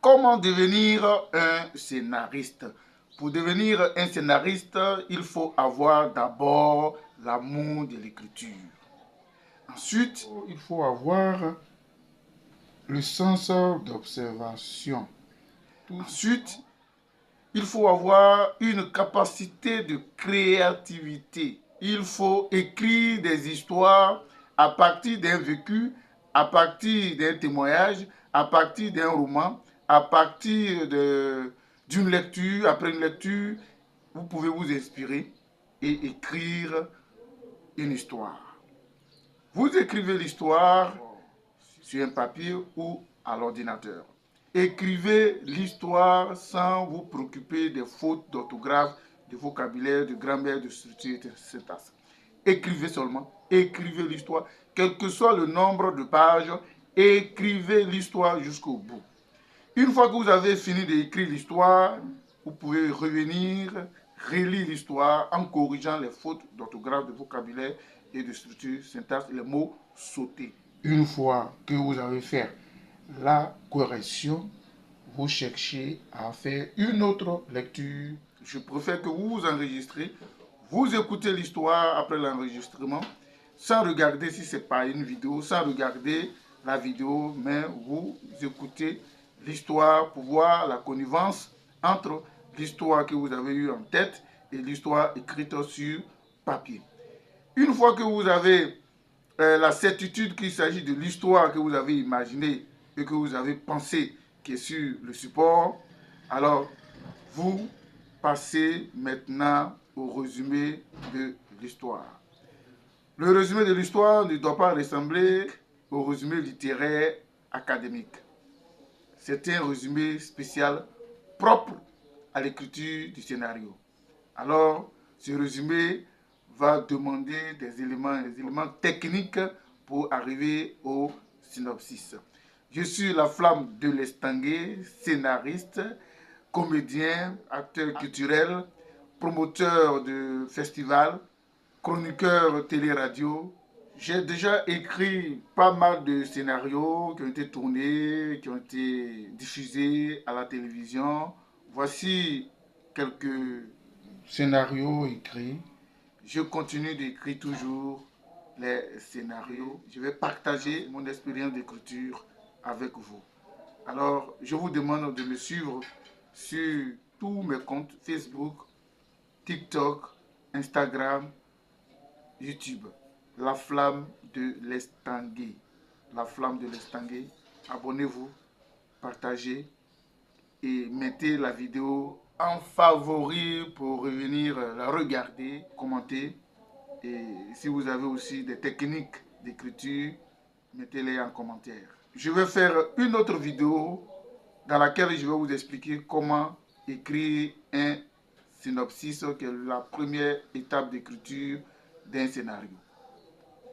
Comment devenir un scénariste? Pour devenir un scénariste, il faut avoir d'abord l'amour de l'écriture. Ensuite, il faut avoir le sens d'observation. Ensuite, il faut avoir une capacité de créativité. Il faut écrire des histoires à partir d'un vécu, à partir d'un témoignage, à partir d'un roman, à partir d'une lecture, après une lecture, vous pouvez vous inspirer et écrire une histoire. Vous écrivez l'histoire sur un papier ou à l'ordinateur. Écrivez l'histoire sans vous préoccuper des fautes d'orthographe, de vocabulaire, de grammaire, de structure, etc. Écrivez seulement, écrivez l'histoire, quel que soit le nombre de pages, écrivez l'histoire jusqu'au bout. Une fois que vous avez fini d'écrire l'histoire, vous pouvez revenir, relire l'histoire en corrigeant les fautes d'orthographe, de vocabulaire et de structure, syntaxe, les mots sautés. Une fois que vous avez fait la correction, vous cherchez à faire une autre lecture. Je préfère que vous vous enregistrez, vous écoutez l'histoire après l'enregistrement, sans regarder si c'est pas une vidéo, sans regarder la vidéo, mais vous écoutez l'histoire pour voir la connivence entre l'histoire que vous avez eue en tête et l'histoire écrite sur papier. Une fois que vous avez la certitude qu'il s'agit de l'histoire que vous avez imaginée et que vous avez pensé qui est sur le support, alors vous passez maintenant au résumé de l'histoire. Le résumé de l'histoire ne doit pas ressembler au résumé littéraire académique. C'est un résumé spécial propre à l'écriture du scénario. Alors, ce résumé va demander des éléments techniques pour arriver au synopsis. Je suis la flamme de l'Estanguet, scénariste, comédien, acteur culturel, promoteur de festivals, chroniqueur télé-radio. J'ai déjà écrit pas mal de scénarios qui ont été tournés, qui ont été diffusés à la télévision. Voici quelques scénarios écrits. Je continue d'écrire toujours les scénarios. Je vais partager mon expérience d'écriture avec vous. Alors, je vous demande de me suivre sur tous mes comptes Facebook, TikTok, Instagram, YouTube. La flamme de l'Estanguet. La flamme de l'Estanguet. Abonnez-vous, partagez et mettez la vidéo en favori pour revenir la regarder, commenter. Et si vous avez aussi des techniques d'écriture, mettez-les en commentaire. Je vais faire une autre vidéo dans laquelle je vais vous expliquer comment écrire un synopsis, qui est la première étape d'écriture d'un scénario.